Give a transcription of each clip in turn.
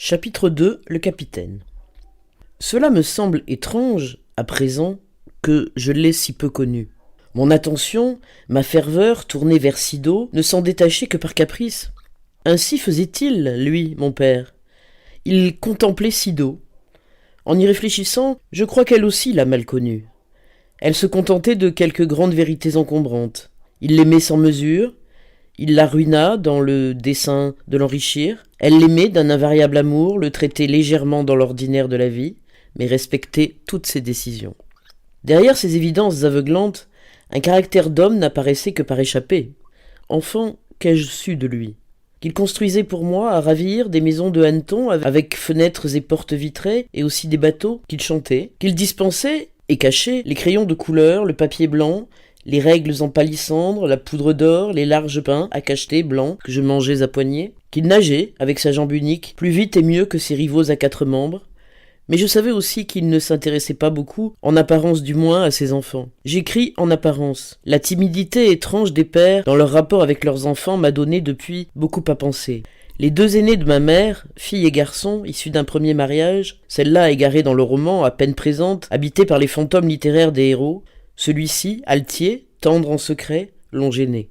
Chapitre 2. Le capitaine. Cela me semble étrange, à présent, que je l'ai si peu connu. Mon attention, ma ferveur tournée vers Sido ne s'en détachait que par caprice. Ainsi faisait-il, lui, mon père. Il contemplait Sido. En y réfléchissant, je crois qu'elle aussi l'a mal connue. Elle se contentait de quelques grandes vérités encombrantes. Il l'aimait sans mesure. Il la ruina dans le dessein de l'enrichir. Elle l'aimait d'un invariable amour, le traitait légèrement dans l'ordinaire de la vie, mais respectait toutes ses décisions. Derrière ces évidences aveuglantes, un caractère d'homme n'apparaissait que par échappée. Enfant, qu'ai-je su de lui ? Qu'il construisait pour moi à ravir des maisons de hanneton avec fenêtres et portes vitrées et aussi des bateaux, qu'il chantait, qu'il dispensait et cachait les crayons de couleur, le papier blanc, les règles en palissandre, la poudre d'or, les larges pains à cacheter blancs que je mangeais à poignées, qu'il nageait, avec sa jambe unique, plus vite et mieux que ses rivaux à 4 membres, mais je savais aussi qu'il ne s'intéressait pas beaucoup, en apparence du moins, à ses enfants. J'écris en apparence. La timidité étrange des pères dans leur rapport avec leurs enfants m'a donné depuis beaucoup à penser. Les 2 aînés de ma mère, fille et garçon, issus d'un premier mariage, celle-là égarée dans le roman, à peine présente, habitée par les fantômes littéraires des héros, celui-ci, altier, tendre en secret, l'ont gêné.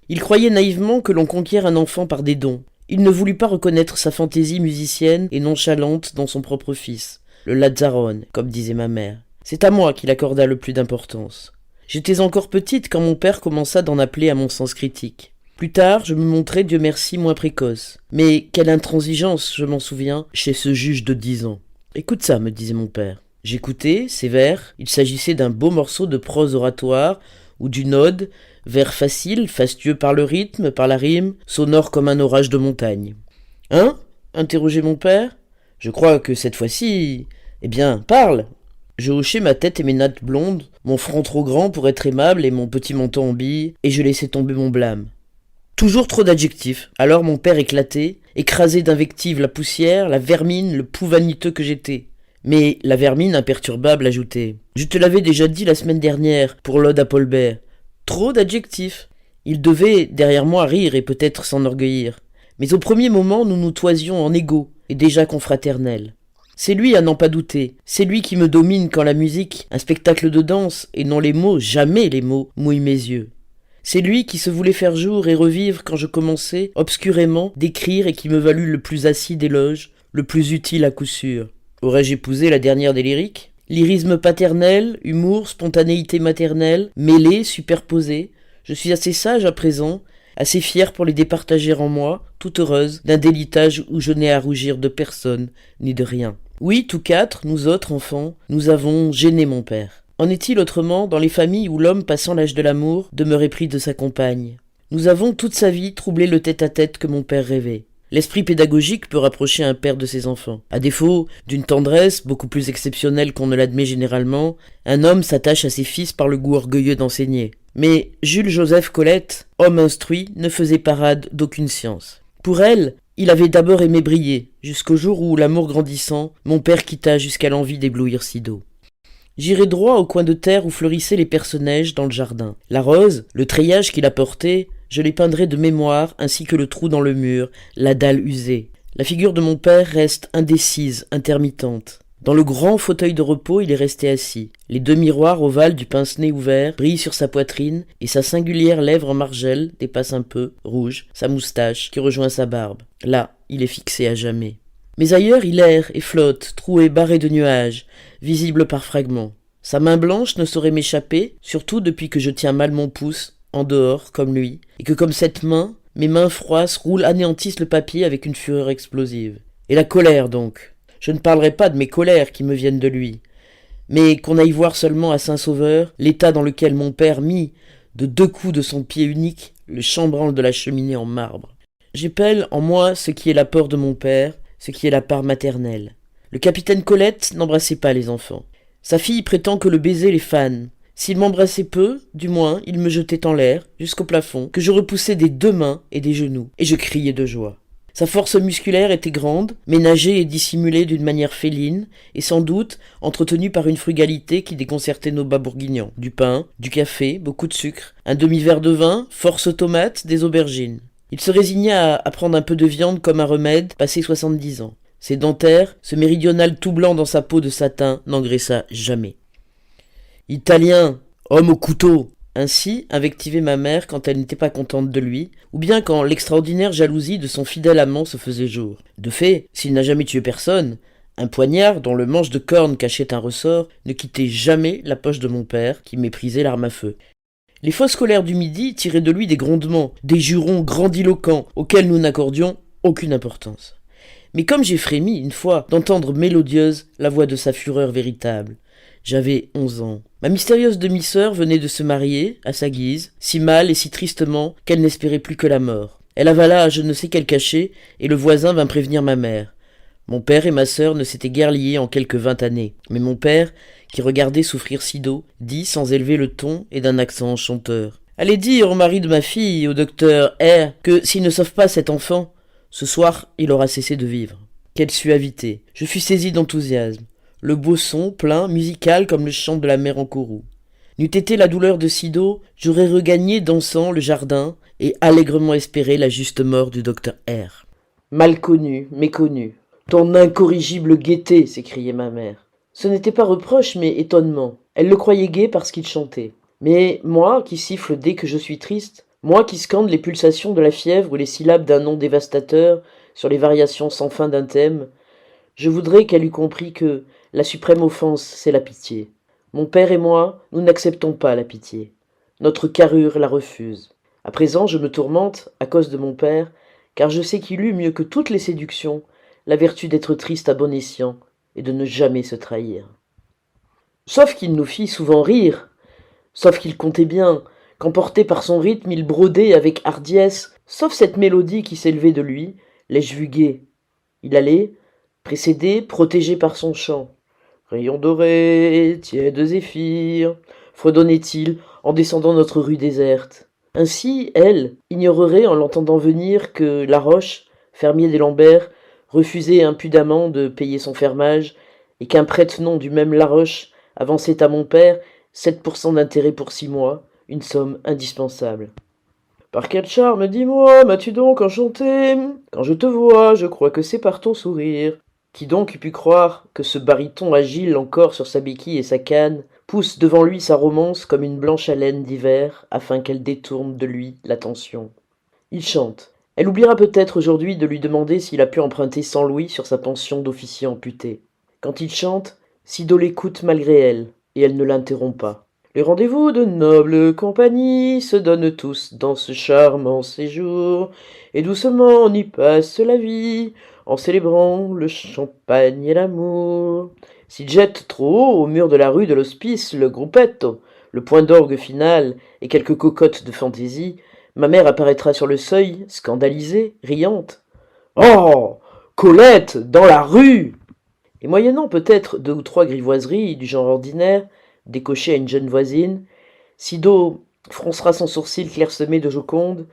Il croyait naïvement que l'on conquiert un enfant par des dons. Il ne voulut pas reconnaître sa fantaisie musicienne et nonchalante dans son propre fils, le Lazzarone, comme disait ma mère. C'est à moi qu'il accorda le plus d'importance. J'étais encore petite quand mon père commença d'en appeler à mon sens critique. Plus tard, je me montrai, Dieu merci, moins précoce. Mais quelle intransigeance, je m'en souviens, chez ce juge de 10 ans. « Écoute ça, me disait mon père. » J'écoutais, ces vers, il s'agissait d'un beau morceau de prose oratoire ou d'une ode, vers facile, fastueux par le rythme, par la rime, sonore comme un orage de montagne. « Hein » interrogeait mon père. « Je crois que cette fois-ci... Eh bien, parle !» Je hochai ma tête et mes nattes blondes, mon front trop grand pour être aimable et mon petit menton en bille, et je laissai tomber mon blâme. Toujours trop d'adjectifs. Alors mon père éclatait, écrasé d'invectives la poussière, la vermine, le pou vaniteux que j'étais. Mais la vermine imperturbable ajoutait « Je te l'avais déjà dit la semaine dernière pour l'ode à Paul Bert. Trop d'adjectifs. » Il devait, derrière moi, rire et peut-être s'enorgueillir. Mais au premier moment, nous nous toisions en égaux et déjà confraternels. C'est lui à n'en pas douter. C'est lui qui me domine quand la musique, un spectacle de danse, et non les mots, jamais les mots, mouille mes yeux. C'est lui qui se voulait faire jour et revivre quand je commençais, obscurément, d'écrire et qui me valut le plus acide éloge, le plus utile à coup sûr. Aurais-je épousé la dernière des lyriques ? Lyrisme paternel, humour, spontanéité maternelle, mêlés, superposés. Je suis assez sage à présent, assez fière pour les départager en moi, toute heureuse, d'un délitage où je n'ai à rougir de personne, ni de rien. Oui, tous 4, nous autres enfants, nous avons gêné mon père. En est-il autrement dans les familles où l'homme passant l'âge de l'amour demeure épris de sa compagne ? Nous avons toute sa vie troublé le tête-à-tête que mon père rêvait. L'esprit pédagogique peut rapprocher un père de ses enfants. À défaut d'une tendresse beaucoup plus exceptionnelle qu'on ne l'admet généralement, un homme s'attache à ses fils par le goût orgueilleux d'enseigner. Mais Jules-Joseph Colette, homme instruit, ne faisait parade d'aucune science. Pour elle, il avait d'abord aimé briller, jusqu'au jour où, l'amour grandissant, mon père quitta jusqu'à l'envie d'éblouir Sido. J'irai droit au coin de terre où fleurissaient les personnages dans le jardin. La rose, le treillage qu'il apportait, je les peindrai de mémoire, ainsi que le trou dans le mur, la dalle usée. La figure de mon père reste indécise, intermittente. Dans le grand fauteuil de repos, il est resté assis. Les 2 miroirs ovales du pince-nez ouvert brillent sur sa poitrine, et sa singulière lèvre en margelle dépasse un peu, rouge, sa moustache qui rejoint sa barbe. Là, il est fixé à jamais. Mais ailleurs, il erre et flotte, troué, barré de nuages, visible par fragments. Sa main blanche ne saurait m'échapper, surtout depuis que je tiens mal mon pouce, en dehors, comme lui, et que comme cette main, mes mains froisses roulent, anéantissent le papier avec une fureur explosive. Et la colère, donc. Je ne parlerai pas de mes colères qui me viennent de lui, mais qu'on aille voir seulement à Saint-Sauveur l'état dans lequel mon père mit, de 2 coups de son pied unique, le chambranle de la cheminée en marbre. J'épelle en moi ce qui est l'apport de mon père, ce qui est la part maternelle. Le capitaine Colette n'embrassait pas les enfants. Sa fille prétend que le baiser les fane. S'il m'embrassait peu, du moins, il me jetait en l'air, jusqu'au plafond, que je repoussais des 2 mains et des genoux, et je criais de joie. Sa force musculaire était grande, ménagée et dissimulée d'une manière féline, et sans doute entretenue par une frugalité qui déconcertait nos bas bourguignons. Du pain, du café, beaucoup de sucre, un demi-verre de vin, force tomates, des aubergines. Il se résigna à prendre un peu de viande comme un remède, passé 70 ans. Sédentaire, ce méridional tout blanc dans sa peau de satin n'engraissa jamais. Italien, homme au couteau. Ainsi invectivait ma mère quand elle n'était pas contente de lui, ou bien quand l'extraordinaire jalousie de son fidèle amant se faisait jour. De fait, s'il n'a jamais tué personne, un poignard dont le manche de corne cachait un ressort ne quittait jamais la poche de mon père, qui méprisait l'arme à feu. Les fosses colères du midi tiraient de lui des grondements, des jurons grandiloquents auxquels nous n'accordions aucune importance. Mais comme j'ai frémi une fois d'entendre mélodieuse la voix de sa fureur véritable, j'avais 11 ans. Ma mystérieuse demi-sœur venait de se marier, à sa guise, si mal et si tristement qu'elle n'espérait plus que la mort. Elle avala je ne sais quel cachet, et le voisin vint prévenir ma mère. Mon père et ma sœur ne s'étaient guère liés en quelques 20 années, mais mon père, qui regardait souffrir Sido, dit sans élever le ton et d'un accent enchanteur. « Allez dire au mari de ma fille, au docteur R, que s'il ne sauve pas cet enfant, ce soir il aura cessé de vivre. » Quelle suavité! Je fus saisi d'enthousiasme. Le beau son, plein, musical comme le chant de la mer en courroux. N'eût été la douleur de Sido, j'aurais regagné dansant le jardin et allègrement espéré la juste mort du docteur R. Mal connu, méconnu. Ton incorrigible gaieté, s'écriait ma mère. Ce n'était pas reproche, mais étonnement. Elle le croyait gai parce qu'il chantait. Mais moi, qui siffle dès que je suis triste, moi qui scande les pulsations de la fièvre ou les syllabes d'un nom dévastateur sur les variations sans fin d'un thème, je voudrais qu'elle eût compris que la suprême offense, c'est la pitié. Mon père et moi, nous n'acceptons pas la pitié. Notre carrure la refuse. À présent, je me tourmente, à cause de mon père, car je sais qu'il eut, mieux que toutes les séductions, la vertu d'être triste à bon escient et de ne jamais se trahir. Sauf qu'il nous fit souvent rire, sauf qu'il comptait bien, qu'emporté par son rythme, il brodait avec hardiesse, sauf cette mélodie qui s'élevait de lui, l'ai-je vu gai. Il allait, précédé, protégé par son chant. Rayons dorés, tièdes zéphyrs, fredonnait-il en descendant notre rue déserte. Ainsi, elle ignorerait en l'entendant venir que Laroche, fermier des Lambert, refusait impudemment de payer son fermage, et qu'un prête-nom du même Laroche avançait à mon père 7% d'intérêt pour 6 mois, une somme indispensable. Par quel charme, dis-moi, m'as-tu donc enchanté? Quand je te vois, je crois que c'est par ton sourire. Qui donc eût pu croire que ce baryton agile encore sur sa béquille et sa canne pousse devant lui sa romance comme une blanche haleine d'hiver afin qu'elle détourne de lui l'attention. Il chante. Elle oubliera peut-être aujourd'hui de lui demander s'il a pu emprunter 100 louis sur sa pension d'officier amputé. Quand il chante, Sido l'écoute malgré elle, et elle ne l'interrompt pas. Les rendez-vous de noble compagnie se donnent tous dans ce charmant séjour, et doucement on y passe la vie, en célébrant le champagne et l'amour. S'il jette trop haut au mur de la rue de l'hospice le gruppetto, le point d'orgue final et quelques cocottes de fantaisie, ma mère apparaîtra sur le seuil, scandalisée, riante. « Oh, Colette, dans la rue !» Et moyennant peut-être 2 ou 3 grivoiseries du genre ordinaire, décochées à une jeune voisine, Sido froncera son sourcil clairsemé de Joconde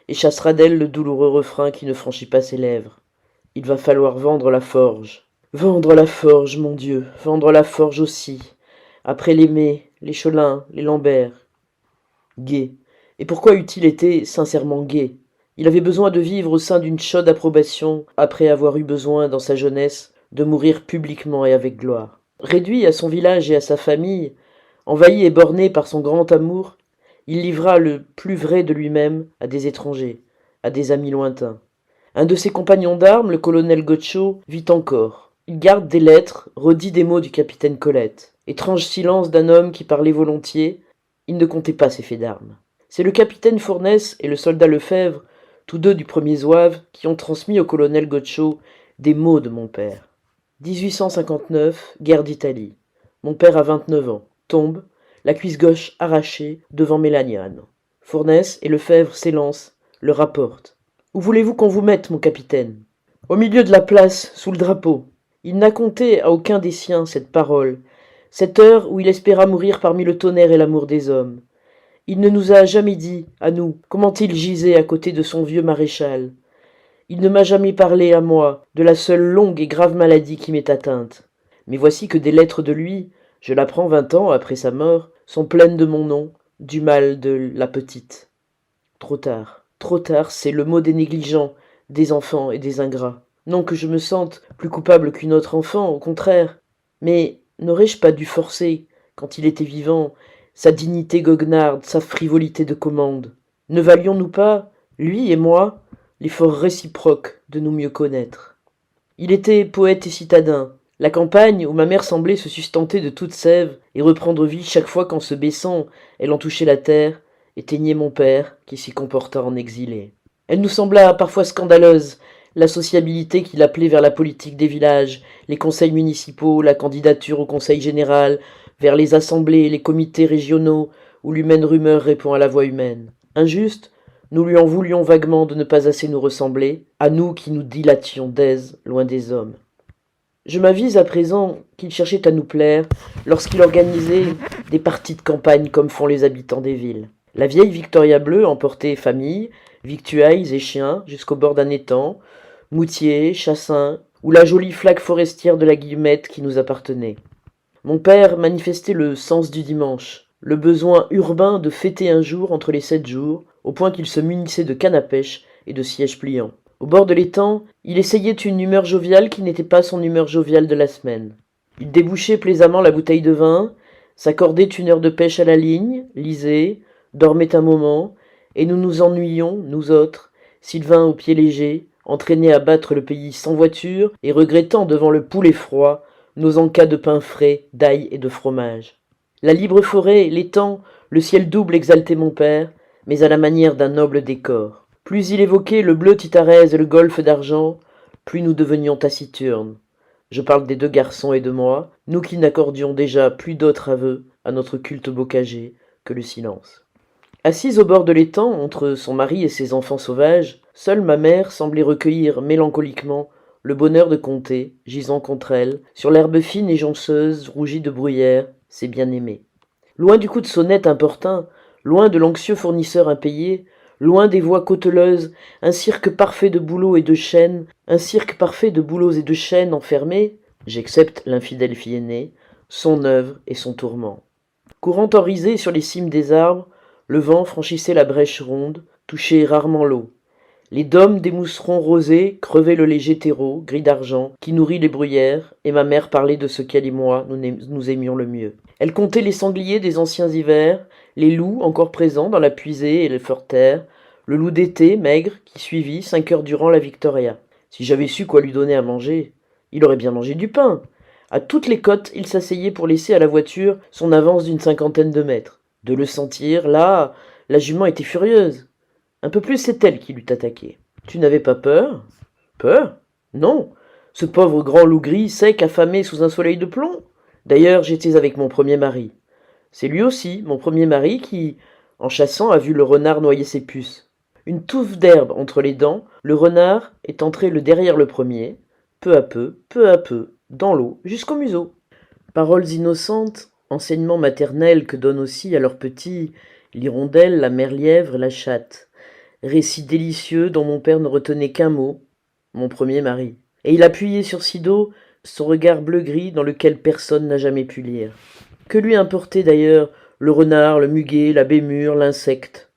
et chassera d'elle le douloureux refrain qui ne franchit pas ses lèvres. Il va falloir vendre la forge. Vendre la forge, mon Dieu, vendre la forge aussi. Après les May, les Cholin, les Lambert. Gai. Et pourquoi eût-il été sincèrement gai? Il avait besoin de vivre au sein d'une chaude approbation, après avoir eu besoin, dans sa jeunesse, de mourir publiquement et avec gloire. Réduit à son village et à sa famille, envahi et borné par son grand amour, il livra le plus vrai de lui-même à des étrangers, à des amis lointains. Un de ses compagnons d'armes, le colonel Gotcho, vit encore. Il garde des lettres, redit des mots du capitaine Colette. Étrange silence d'un homme qui parlait volontiers, il ne comptait pas ses faits d'armes. C'est le capitaine Fournès et le soldat Lefebvre, tous deux du premier zouave, qui ont transmis au colonel Gotcho des mots de mon père. 1859, guerre d'Italie. Mon père a 29 ans. Tombe, la cuisse gauche arrachée, devant Mélagnane. Fournès et Lefebvre s'élancent, le rapportent. Où voulez-vous qu'on vous mette, mon capitaine? Au milieu de la place, sous le drapeau. Il n'a compté à aucun des siens cette parole, cette heure où il espéra mourir parmi le tonnerre et l'amour des hommes. Il ne nous a jamais dit, à nous, comment il gisait à côté de son vieux maréchal. Il ne m'a jamais parlé, à moi, de la seule longue et grave maladie qui m'est atteinte. Mais voici que des lettres de lui, je l'apprends 20 ans après sa mort, sont pleines de mon nom, du mal de la petite. Trop tard, c'est le mot des négligents, des enfants et des ingrats. Non que je me sente plus coupable qu'une autre enfant, au contraire. Mais n'aurais-je pas dû forcer, quand il était vivant, sa dignité goguenarde, sa frivolité de commande? Ne valions-nous pas, lui et moi, l'effort réciproque de nous mieux connaître? Il était poète et citadin. La campagne, où ma mère semblait se sustenter de toute sève et reprendre vie chaque fois qu'en se baissant, elle en touchait la terre, éteignait mon père, qui s'y comporta en exilé. Elle nous sembla parfois scandaleuse, la sociabilité qu'il appelait vers la politique des villages, les conseils municipaux, la candidature au conseil général, vers les assemblées, les comités régionaux, où l'humaine rumeur répond à la voix humaine. Injuste, nous lui en voulions vaguement de ne pas assez nous ressembler, à nous qui nous dilations d'aise, loin des hommes. Je m'avise à présent qu'il cherchait à nous plaire lorsqu'il organisait des parties de campagne comme font les habitants des villes. La vieille Victoria bleue emportait famille, victuailles et chiens jusqu'au bord d'un étang, moutiers, chassins, ou la jolie flaque forestière de la Guillemette qui nous appartenait. Mon père manifestait le sens du dimanche, le besoin urbain de fêter un jour entre les 7 jours, au point qu'il se munissait de canne à pêche et de sièges pliants. Au bord de l'étang, il essayait une humeur joviale qui n'était pas son humeur joviale de la semaine. Il débouchait plaisamment la bouteille de vin, s'accordait une heure de pêche à la ligne, lisait, dormait un moment, et nous nous ennuyions, nous autres, Sylvain aux pieds légers, entraînés à battre le pays sans voiture et regrettant devant le poulet froid nos encas de pain frais, d'ail et de fromage. La libre forêt, l'étang, le ciel double exaltait mon père, mais à la manière d'un noble décor. Plus il évoquait le bleu Titarèse et le golfe d'argent, plus nous devenions taciturnes. Je parle des 2 garçons et de moi, nous qui n'accordions déjà plus d'autres aveux à notre culte bocager que le silence. Assise au bord de l'étang, entre son mari et ses enfants sauvages, seule ma mère semblait recueillir mélancoliquement le bonheur de compter, gisant contre elle, sur l'herbe fine et jonceuse, rougie de bruyère, ses bien-aimés. Loin du coup de sonnette importun, loin de l'anxieux fournisseur impayé, loin des voix cauteleuses, un cirque parfait de bouleaux et de chaînes, enfermés, j'excepte l'infidèle fille aînée, son œuvre et son tourment. Courant en risée sur les cimes des arbres, le vent franchissait la brèche ronde, touchait rarement l'eau. Les dômes des mousserons rosés crevaient le léger terreau, gris d'argent, qui nourrit les bruyères, et ma mère parlait de ce qu'elle et moi nous aimions le mieux. Elle comptait les sangliers des anciens hivers, les loups encore présents dans la puisée et les forterres, le loup d'été, maigre, qui suivit 5 heures durant la Victoria. Si j'avais su quoi lui donner à manger, il aurait bien mangé du pain. À toutes les côtes, il s'asseyait pour laisser à la voiture son avance d'une 50aine de mètres. De le sentir, là, la jument était furieuse. Un peu plus, c'est elle qui l'eût attaqué. Tu n'avais pas peur? Peur? Non. Ce pauvre grand loup gris, sec, affamé sous un soleil de plomb. D'ailleurs, j'étais avec mon premier mari. C'est lui aussi, mon premier mari, qui, en chassant, a vu le renard noyer ses puces. Une touffe d'herbe entre les dents, le renard est entré le derrière le premier, peu à peu, dans l'eau, jusqu'au museau. Paroles innocentes, enseignements maternels que donnent aussi à leurs petits l'hirondelle, la merlièvre, la chatte. Récit délicieux dont mon père ne retenait qu'un mot, mon premier mari. Et il appuyait sur Sido son regard bleu-gris dans lequel personne n'a jamais pu lire. Que lui importait d'ailleurs le renard, le muguet, la bémure, l'insecte?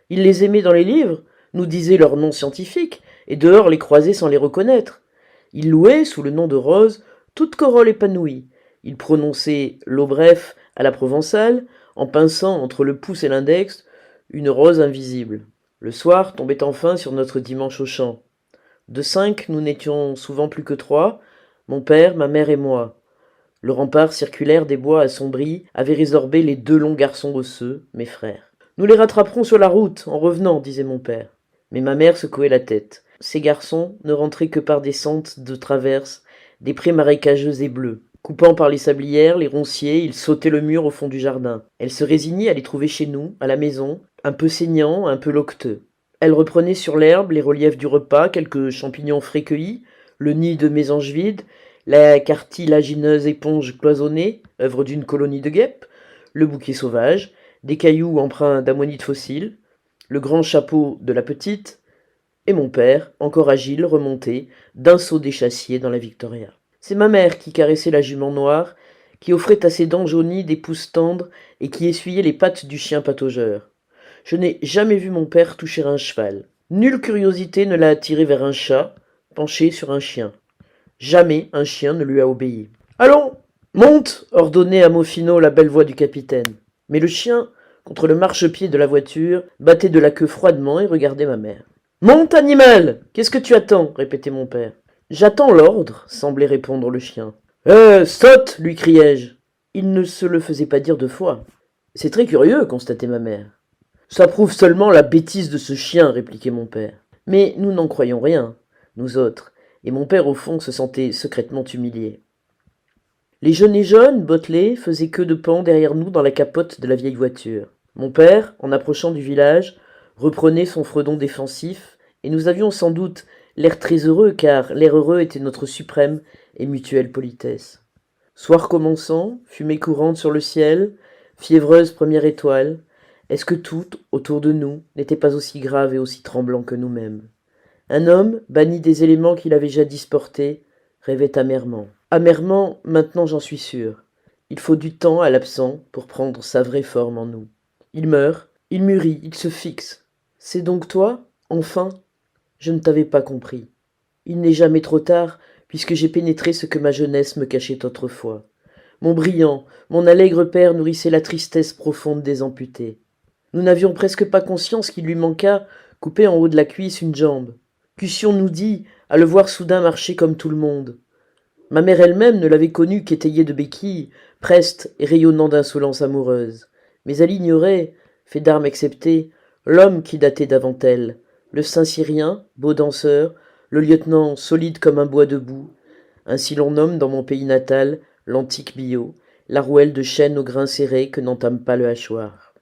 Il les aimait dans les livres, nous disait leurs noms scientifiques, et dehors les croisait sans les reconnaître. Il louait, sous le nom de rose, toute corolle épanouie. Il prononçait l'eau bref à la provençale, en pinçant entre le pouce et l'index une rose invisible. Le soir tombait enfin sur notre dimanche au champ. De 5, nous n'étions souvent plus que 3, mon père, ma mère et moi. Le rempart circulaire des bois assombris avait résorbé les 2 longs garçons osseux, mes frères. Nous les rattraperons sur la route, en revenant, disait mon père. Mais ma mère secouait la tête. Ces garçons ne rentraient que par des sentes de traverse, des prés marécageux et bleus. Coupant par les sablières, les ronciers, ils sautaient le mur au fond du jardin. Elle se résignait à les trouver chez nous, à la maison, un peu saignants, un peu loqueteux. Elle reprenait sur l'herbe les reliefs du repas, quelques champignons frais cueillis, le nid de mésange vide, la cartilagineuse éponge cloisonnée, œuvre d'une colonie de guêpes, le bouquet sauvage, des cailloux empreints d'ammonite fossile, le grand chapeau de la petite, et mon père, encore agile, remonté, d'un saut d'échassier dans la Victoria. C'est ma mère qui caressait la jument noire, qui offrait à ses dents jaunies des pouces tendres et qui essuyait les pattes du chien pataugeur. Je n'ai jamais vu mon père toucher un cheval. Nulle curiosité ne l'a attiré vers un chat, penché sur un chien. Jamais un chien ne lui a obéi. « Allons, monte !» ordonnait à Mofino la belle voix du capitaine. Mais le chien, contre le marchepied de la voiture, battait de la queue froidement et regardait ma mère. « Monte, animal! Qu'est-ce que tu attends ?» répétait mon père. « J'attends l'ordre, » semblait répondre le chien. « Saute !» lui criai-je. Il ne se le faisait pas dire 2 fois. « C'est très curieux, » constatait ma mère. « Ça prouve seulement la bêtise de ce chien, » répliquait mon père. Mais nous n'en croyions rien, nous autres, et mon père au fond se sentait secrètement humilié. Les genêts jaunes, bottelés, faisaient queue de paon derrière nous dans la capote de la vieille voiture. Mon père, en approchant du village, reprenait son fredon défensif, et nous avions sans doute l'air très heureux, car l'air heureux était notre suprême et mutuelle politesse. Soir commençant, fumée courante sur le ciel, fiévreuse première étoile, est-ce que tout, autour de nous, n'était pas aussi grave et aussi tremblant que nous-mêmes? Un homme, banni des éléments qu'il avait jadis portés, rêvait amèrement. Amèrement, maintenant j'en suis sûr. Il faut du temps à l'absent pour prendre sa vraie forme en nous. Il meurt, il mûrit, il se fixe. C'est donc toi, enfin? Je ne t'avais pas compris. Il n'est jamais trop tard, puisque j'ai pénétré ce que ma jeunesse me cachait autrefois. Mon brillant, mon allègre père nourrissait la tristesse profonde des amputés. Nous n'avions presque pas conscience qu'il lui manqua, coupé en haut de la cuisse, une jambe. Qu'eussions-nous dit à le voir soudain marcher comme tout le monde? Ma mère elle-même ne l'avait connu qu'étayé de béquilles, preste et rayonnant d'insolence amoureuse. Mais elle ignorait, fait d'armes excepté, l'homme qui datait d'avant elle, le saint Cyrien, beau danseur, le lieutenant solide comme un bois debout. Ainsi l'on nomme dans mon pays natal l'antique Biot, la rouelle de chêne au grain serré que n'entame pas le hachoir.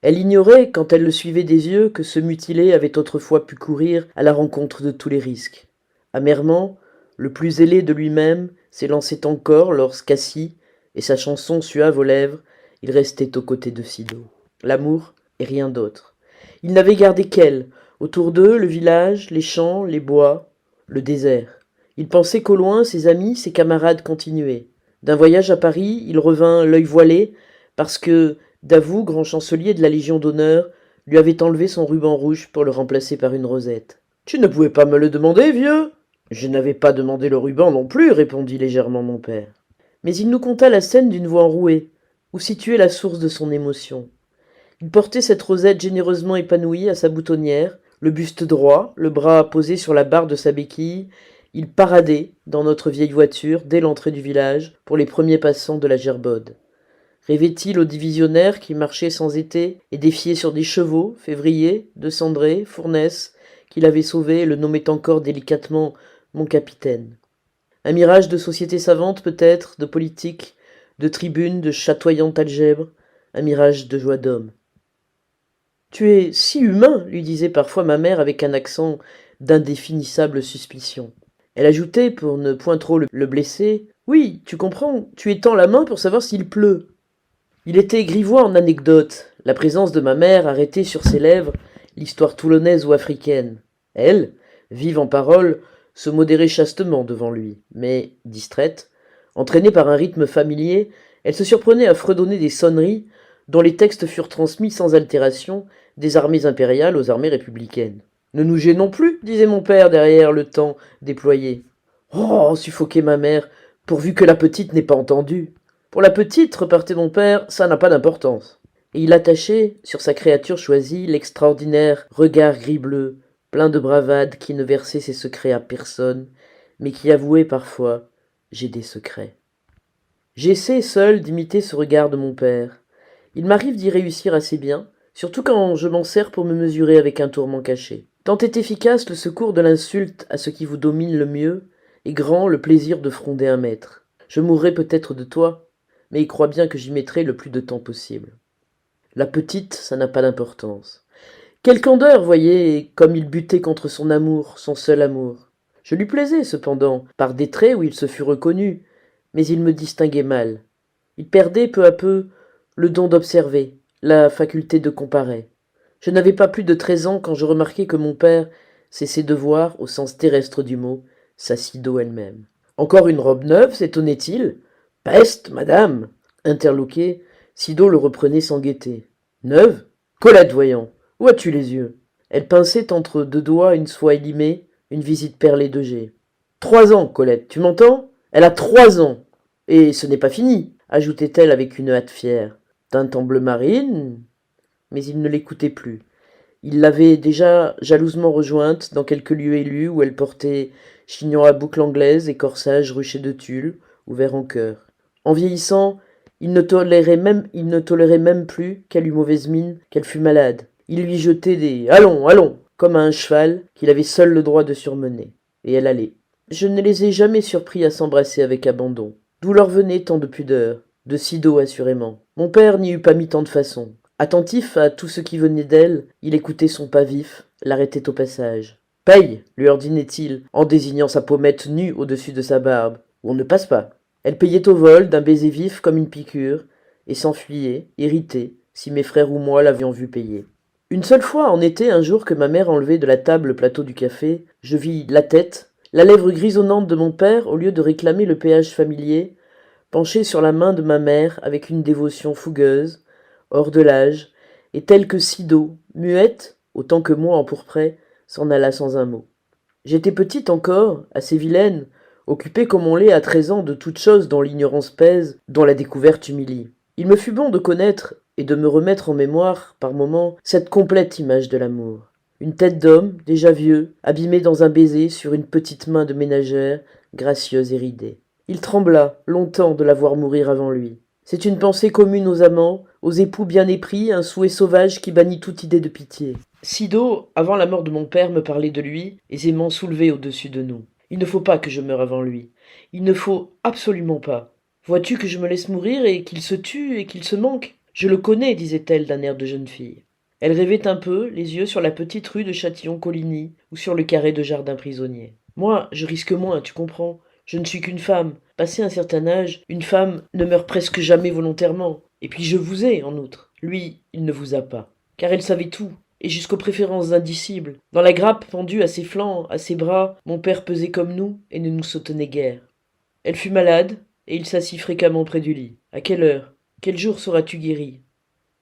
Elle ignorait, quand elle le suivait des yeux, que ce mutilé avait autrefois pu courir à la rencontre de tous les risques. Amèrement, le plus zélé de lui-même s'élançait encore lorsqu'assis, et sa chanson suave aux lèvres, il restait aux côtés de Sido. L'amour et rien d'autre. Il n'avait gardé qu'elle, autour d'eux le village, les champs, les bois, le désert. Il pensait qu'au loin ses amis, ses camarades continuaient. D'un voyage à Paris, il revint l'œil voilé, parce que Davout, grand chancelier de la Légion d'honneur, lui avait enlevé son ruban rouge pour le remplacer par une rosette. « Tu ne pouvais pas me le demander, vieux ?» ?»« Je n'avais pas demandé le ruban non plus, » répondit légèrement mon père. Mais il nous conta la scène d'une voix enrouée, où situait la source de son émotion. Il portait cette rosette généreusement épanouie à sa boutonnière, le buste droit, le bras posé sur la barre de sa béquille. Il paradait dans notre vieille voiture dès l'entrée du village pour les premiers passants de la gerbaude. Rêvait-il au divisionnaire qui marchait sans été et défiait sur des chevaux, Février, De Cendré, Fournaise, qu'il avait sauvé et le nommait encore délicatement mon capitaine? Un mirage de société savante peut-être, de politique, de tribune, de chatoyante algèbre, un mirage de joie d'homme. « Tu es si humain, lui disait parfois ma mère avec un accent d'indéfinissable suspicion. Elle ajoutait, pour ne point trop le blesser, « Oui, tu comprends, tu étends la main pour savoir s'il pleut. » Il était grivois en anecdotes. La présence de ma mère arrêtait sur ses lèvres l'histoire toulonnaise ou africaine. Elle, vive en paroles, se modérait chastement devant lui, mais, distraite, entraînée par un rythme familier, elle se surprenait à fredonner des sonneries dont les textes furent transmis sans altération des armées impériales aux armées républicaines. « Ne nous gênons plus, disait mon père derrière le temps déployé. « Oh, suffoquait ma mère, pourvu que la petite n'ait pas entendu. » « Pour la petite, repartait mon père, ça n'a pas d'importance. » Et il attachait, sur sa créature choisie, l'extraordinaire regard gris-bleu, plein de bravade, qui ne versait ses secrets à personne, mais qui avouait parfois « j'ai des secrets ». J'essaie seul d'imiter ce regard de mon père. Il m'arrive d'y réussir assez bien, surtout quand je m'en sers pour me mesurer avec un tourment caché. Tant est efficace le secours de l'insulte à ce qui vous domine le mieux, et grand le plaisir de fronder un maître. Je mourrai peut-être de toi, mais il croit bien que j'y mettrai le plus de temps possible. La petite, ça n'a pas d'importance. Quelle candeur, voyez, comme il butait contre son amour, son seul amour. Je lui plaisais, cependant, par des traits où il se fut reconnu, mais il me distinguait mal. Il perdait peu à peu le don d'observer, la faculté de comparer. Je n'avais pas plus de 13 ans quand je remarquai que mon père cessait de voir, au sens terrestre du mot, sa Sido elle-même. Encore une robe neuve, s'étonnait-il? Peste, madame! Interloqué, Sido le reprenait sans gaieté. Neuve? Colette, voyons, où as-tu les yeux? Elle pinçait entre 2 doigts une soie élimée, une visite perlée de G. 3 ans, Colette, tu m'entends? Elle a 3 ans. Et ce n'est pas fini, ajoutait-elle avec une hâte fière. Teinte en bleu marine. Mais il ne l'écoutait plus. Il l'avait déjà jalousement rejointe dans quelques lieux élus où elle portait chignon à boucle anglaise et corsage ruché de tulle, ouvert en cœur. En vieillissant, il ne tolérait même plus qu'elle eût mauvaise mine, qu'elle fût malade. Il lui jetait des allons, allons, comme à un cheval qu'il avait seul le droit de surmener. Et elle allait. Je ne les ai jamais surpris à s'embrasser avec abandon. D'où leur venait tant de pudeur? De Sido, assurément. Mon père n'y eût pas mis tant de façon. Attentif à tout ce qui venait d'elle, il écoutait son pas vif, l'arrêtait au passage. Paye, lui ordonnait-il, en désignant sa pommette nue au-dessus de sa barbe, ou on ne passe pas. Elle payait au vol d'un baiser vif comme une piqûre, et s'enfuyait, irritée, si mes frères ou moi l'avions vue payer. Une seule fois en été, un jour que ma mère enlevait de la table le plateau du café, je vis la tête, la lèvre grisonnante de mon père, au lieu de réclamer le péage familier, penché sur la main de ma mère avec une dévotion fougueuse, hors de l'âge, et telle que Sido, muette, autant que moi empourprée, s'en alla sans un mot. J'étais petite encore, assez vilaine, occupée comme on l'est à 13 ans de toutes choses dont l'ignorance pèse, dont la découverte humilie. Il me fut bon de connaître et de me remettre en mémoire, par moments, cette complète image de l'amour. Une tête d'homme, déjà vieux, abîmée dans un baiser sur une petite main de ménagère, gracieuse et ridée. Il trembla, longtemps, de la voir mourir avant lui. C'est une pensée commune aux amants, aux époux bien épris, un souhait sauvage qui bannit toute idée de pitié. Sido, avant la mort de mon père, me parlait de lui, aisément soulevé au-dessus de nous. Il ne faut pas que je meure avant lui. Il ne faut absolument pas. Vois-tu que je me laisse mourir et qu'il se tue et qu'il se manque? Je le connais, disait-elle d'un air de jeune fille. Elle rêvait un peu, les yeux sur la petite rue de Châtillon-Coligny ou sur le carré de jardin prisonnier. Moi, je risque moins, tu comprends. Je ne suis qu'une femme. Passé un certain âge, une femme ne meurt presque jamais volontairement. Et puis je vous ai, en outre. Lui, il ne vous a pas. Car elle savait tout, et jusqu'aux préférences indicibles. Dans la grappe pendue à ses flancs, à ses bras, mon père pesait comme nous et ne nous soutenait guère. Elle fut malade, et il s'assit fréquemment près du lit. À quelle heure? Quel jour seras-tu guéri?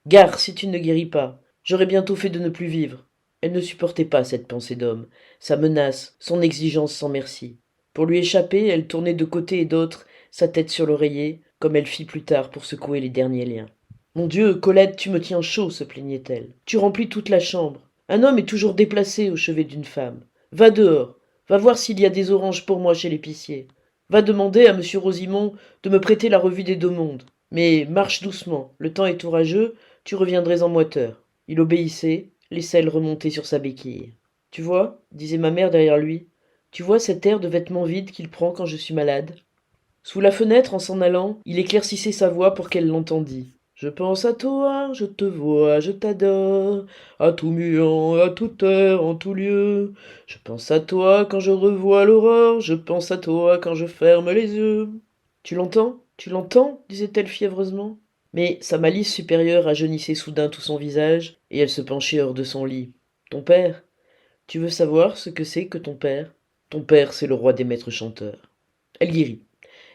Gare si tu ne guéris pas. J'aurai bientôt fait de ne plus vivre. Elle ne supportait pas cette pensée d'homme, sa menace, son exigence sans merci. Pour lui échapper, elle tournait de côté et d'autre, sa tête sur l'oreiller, comme elle fit plus tard pour secouer les derniers liens. Mon Dieu, Colette, tu me tiens chaud, se plaignait-elle. Tu remplis toute la chambre. Un homme est toujours déplacé au chevet d'une femme. Va dehors. Va voir s'il y a des oranges pour moi chez l'épicier. Va demander à monsieur Rosimond de me prêter la revue des Deux Mondes. Mais marche doucement, le temps est orageux, tu reviendrais en moiteur. Il obéissait, les selles remontées sur sa béquille. Tu vois, disait ma mère derrière lui, tu vois cet air de vêtements vides qu'il prend quand je suis malade? Sous la fenêtre, en s'en allant, il éclaircissait sa voix pour qu'elle l'entendît. Je pense à toi, je te vois, je t'adore, à tout muant, à toute heure, en tout lieu. Je pense à toi quand je revois l'aurore, je pense à toi quand je ferme les yeux. Tu l'entends? Tu l'entends? disait-elle fiévreusement. Mais sa malice supérieure rajeunissait soudain tout son visage, et elle se penchait hors de son lit. Ton père? Tu veux savoir ce que c'est que ton père? Ton père, c'est le roi des maîtres chanteurs. Elle guérit.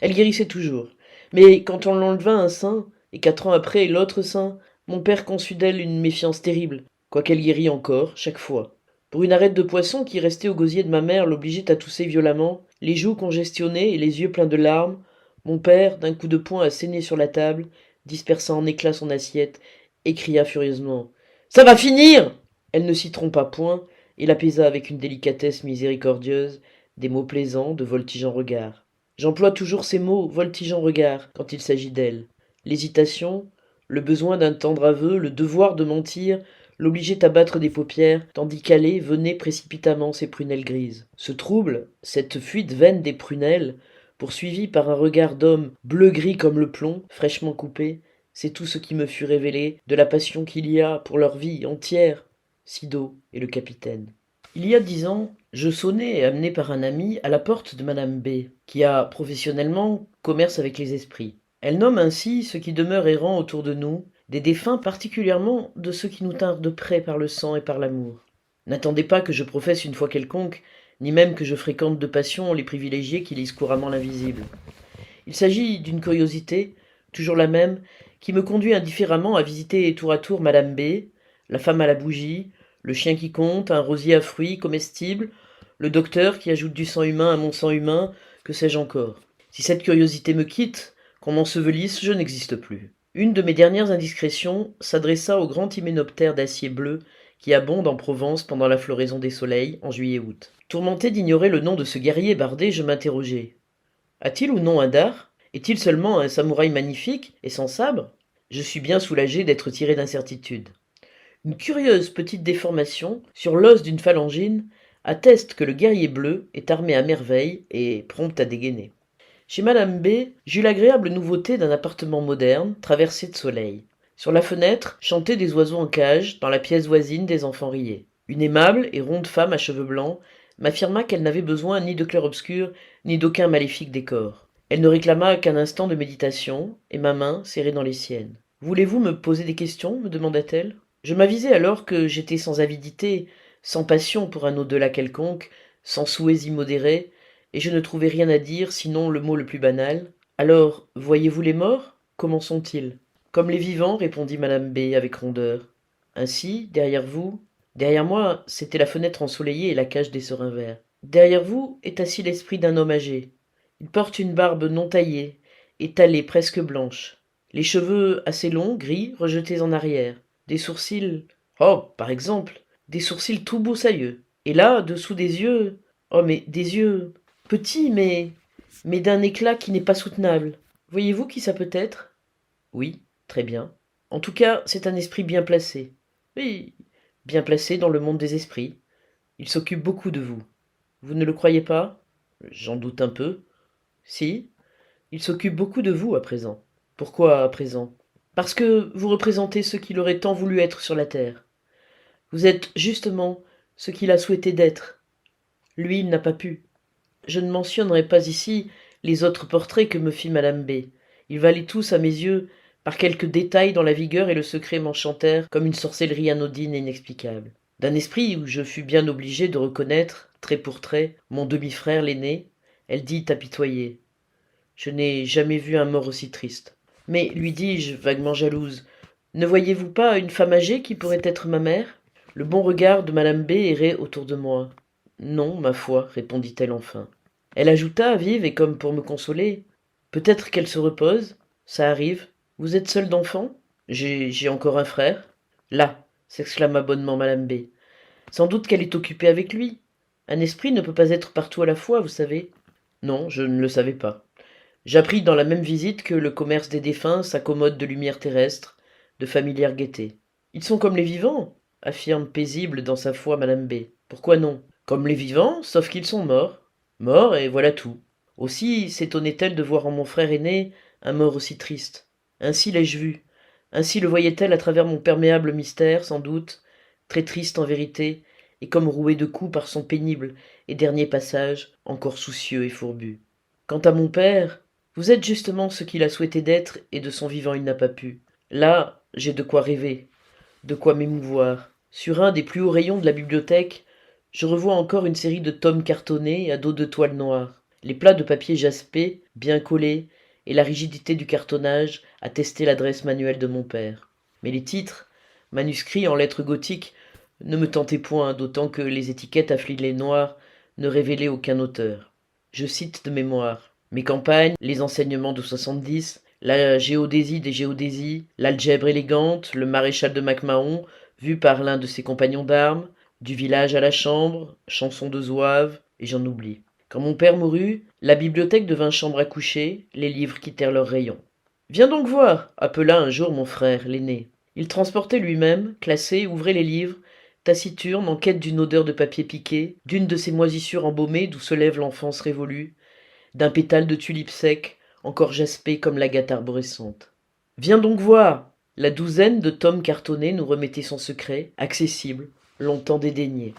Elle guérissait toujours. Mais quand on l'enleva un sein, et 4 ans après l'autre sein, mon père conçut d'elle une méfiance terrible, quoiqu'elle guérit encore, chaque fois. Pour une arête de poisson qui restait au gosier de ma mère l'obligeait à tousser violemment, les joues congestionnées et les yeux pleins de larmes, mon père, d'un coup de poing asséné sur la table, dispersa en éclats son assiette, et cria furieusement. Ça va finir! Elle ne s'y trompa point, et l'apaisa avec une délicatesse miséricordieuse, des mots plaisants, de voltigeants regards. J'emploie toujours ces mots, voltigeants regards, quand il s'agit d'elle. L'hésitation, le besoin d'un tendre aveu, le devoir de mentir, l'obligeait à battre des paupières, tandis qu'allaient, venaient précipitamment ses prunelles grises. Ce trouble, cette fuite vaine des prunelles, poursuivie par un regard d'homme bleu-gris comme le plomb, fraîchement coupé, c'est tout ce qui me fut révélé de la passion qu'il y a pour leur vie entière, Sido et le capitaine. Il y a 10 ans, je sonnai, amené par un ami, à la porte de madame B, qui a, professionnellement, commerce avec les esprits. Elle nomme ainsi ce qui demeure errant autour de nous, des défunts particulièrement de ceux qui nous tinrent de près par le sang et par l'amour. N'attendez pas que je professe une foi quelconque, ni même que je fréquente de passion les privilégiés qui lisent couramment l'invisible. Il s'agit d'une curiosité, toujours la même, qui me conduit indifféremment à visiter tour à tour madame B, la femme à la bougie, le chien qui compte, un rosier à fruits comestibles, le docteur qui ajoute du sang humain à mon sang humain, que sais-je encore. Si cette curiosité me quitte, qu'on m'ensevelisse, je n'existe plus. Une de mes dernières indiscrétions s'adressa au grand hyménoptère d'acier bleu qui abonde en Provence pendant la floraison des soleils, en juillet-août. Tourmenté d'ignorer le nom de ce guerrier bardé, je m'interrogeai. A-t-il ou non un dard? Est-il seulement un samouraï magnifique et sans sabre? Je suis bien soulagé d'être tiré d'incertitude. Une curieuse petite déformation sur l'os d'une phalangine atteste que le guerrier bleu est armé à merveille et prompt à dégainer. Chez Madame B, j'eus l'agréable nouveauté d'un appartement moderne, traversé de soleil. Sur la fenêtre, chantaient des oiseaux en cage, dans la pièce voisine, des enfants riaient. Une aimable et ronde femme à cheveux blancs m'affirma qu'elle n'avait besoin ni de clair-obscur, ni d'aucun maléfique décor. Elle ne réclama qu'un instant de méditation, et ma main serrée dans les siennes. « Voulez-vous me poser des questions ?» me demanda-t-elle. Je m'avisai alors que j'étais sans avidité, sans passion pour un au-delà quelconque, sans souhaits immodérés, et je ne trouvais rien à dire, sinon le mot le plus banal. « Alors, voyez-vous les morts? Comment sont-ils » ? « Comme les vivants, répondit Madame B. avec rondeur. « Ainsi, derrière vous… » Derrière moi, c'était la fenêtre ensoleillée et la cage des serins verts. « Derrière vous est assis l'esprit d'un homme âgé. Il porte une barbe non taillée, étalée presque blanche. Les cheveux assez longs, gris, rejetés en arrière. Des sourcils… Oh, par exemple, des sourcils tout broussailleux. Et là, dessous des yeux… Oh, mais des yeux… petits, mais d'un éclat qui n'est pas soutenable. Voyez-vous qui ça peut être? Oui, très bien. En tout cas, c'est un esprit bien placé. Oui, bien placé dans le monde des esprits. Il s'occupe beaucoup de vous. Vous ne le croyez pas? J'en doute un peu. Si, il s'occupe beaucoup de vous à présent. Pourquoi à présent? Parce que vous représentez ce qu'il aurait tant voulu être sur la terre. Vous êtes justement ce qu'il a souhaité d'être. Lui, il n'a pas pu. Je ne mentionnerai pas ici les autres portraits que me fit Madame B. Ils valaient tous, à mes yeux, par quelques détails dont la vigueur et le secret m'enchantèrent comme une sorcellerie anodine et inexplicable. D'un esprit où je fus bien obligé de reconnaître, trait pour trait, mon demi-frère l'aîné, elle dit apitoyée. Je n'ai jamais vu un mort aussi triste. Mais, lui dis-je, vaguement jalouse, ne voyez-vous pas une femme âgée qui pourrait être ma mère? Le bon regard de Madame B. errait autour de moi. Non, ma foi, répondit-elle enfin. Elle ajouta, vive et comme pour me consoler. Peut-être qu'elle se repose, ça arrive. Vous êtes seule d'enfant? J'ai encore un frère. Là, s'exclama bonnement Madame B. Sans doute qu'elle est occupée avec lui. Un esprit ne peut pas être partout à la fois, vous savez. Non, je ne le savais pas. J'appris dans la même visite que le commerce des défunts s'accommode de lumière terrestre, de familière gaieté. Ils sont comme les vivants, affirme paisible dans sa foi Madame B. Pourquoi non? Comme les vivants, sauf qu'ils sont morts. Morts, et voilà tout. Aussi s'étonnait-elle de voir en mon frère aîné un mort aussi triste. Ainsi l'ai-je vu. Ainsi le voyait-elle à travers mon perméable mystère, sans doute, très triste en vérité, et comme roué de coups par son pénible et dernier passage, encore soucieux et fourbu. Quant à mon père, vous êtes justement ce qu'il a souhaité d'être et de son vivant il n'a pas pu. Là, j'ai de quoi rêver, de quoi m'émouvoir. Sur un des plus hauts rayons de la bibliothèque, je revois encore une série de tomes cartonnés à dos de toile noire. Les plats de papier jaspé, bien collés, et la rigidité du cartonnage attestaient l'adresse manuelle de mon père. Mais les titres, manuscrits en lettres gothiques, ne me tentaient point, d'autant que les étiquettes à filets noirs ne révélaient aucun auteur. Je cite de mémoire. Mes campagnes, les enseignements de 70, la géodésie des géodésies, l'algèbre élégante, le maréchal de MacMahon, vu par l'un de ses compagnons d'armes, du village à la chambre, chansons de zouaves, et j'en oublie. Quand mon père mourut, la bibliothèque devint chambre à coucher, les livres quittèrent leurs rayons. Viens donc voir, appela un jour mon frère, l'aîné. Il transportait lui-même, classé, ouvrait les livres, taciturne, en quête d'une odeur de papier piqué, d'une de ces moisissures embaumées d'où se lève l'enfance révolue, d'un pétale de tulipe sec, encore jaspé comme l'agate arborescente. Viens donc voir! La douzaine de tomes cartonnés nous remettait son secret, accessible, longtemps dédaigné.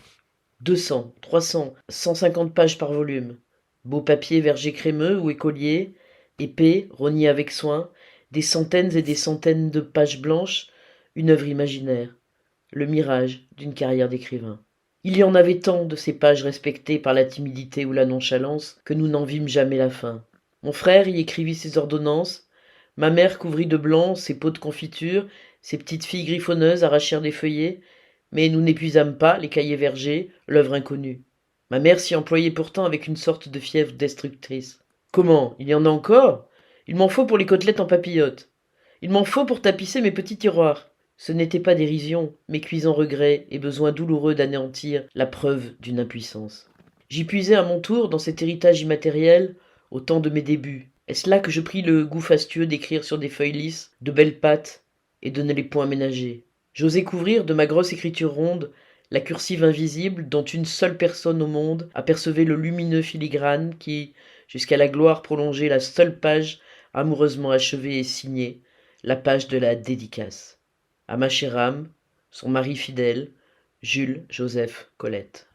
200, 300, 150 pages par volume. Beau papier verger crémeux ou écolier, épais, rogné avec soin, des centaines et des centaines de pages blanches, une œuvre imaginaire, le mirage d'une carrière d'écrivain. Il y en avait tant de ces pages respectées par la timidité ou la nonchalance que nous n'en vîmes jamais la fin. Mon frère y écrivit ses ordonnances, ma mère couvrit de blanc ses pots de confiture, ses petites filles griffonneuses arrachèrent des feuillets, mais nous n'épuisâmes pas les cahiers vergers, l'œuvre inconnue. Ma mère s'y employait pourtant avec une sorte de fièvre destructrice. Comment? Il y en a encore? Il m'en faut pour les côtelettes en papillotes. Il m'en faut pour tapisser mes petits tiroirs. Ce n'était pas dérision, mais cuisant regret et besoin douloureux d'anéantir la preuve d'une impuissance. J'y puisais à mon tour dans cet héritage immatériel au temps de mes débuts. Est-ce là que je pris le goût fastueux d'écrire sur des feuilles lisses, de belles pattes, et de ne les point ménager? J'osais couvrir de ma grosse écriture ronde la cursive invisible dont une seule personne au monde apercevait le lumineux filigrane qui, jusqu'à la gloire prolongeait la seule page amoureusement achevée et signée, la page de la dédicace. À ma chère âme, son mari fidèle, Jules Joseph Colette.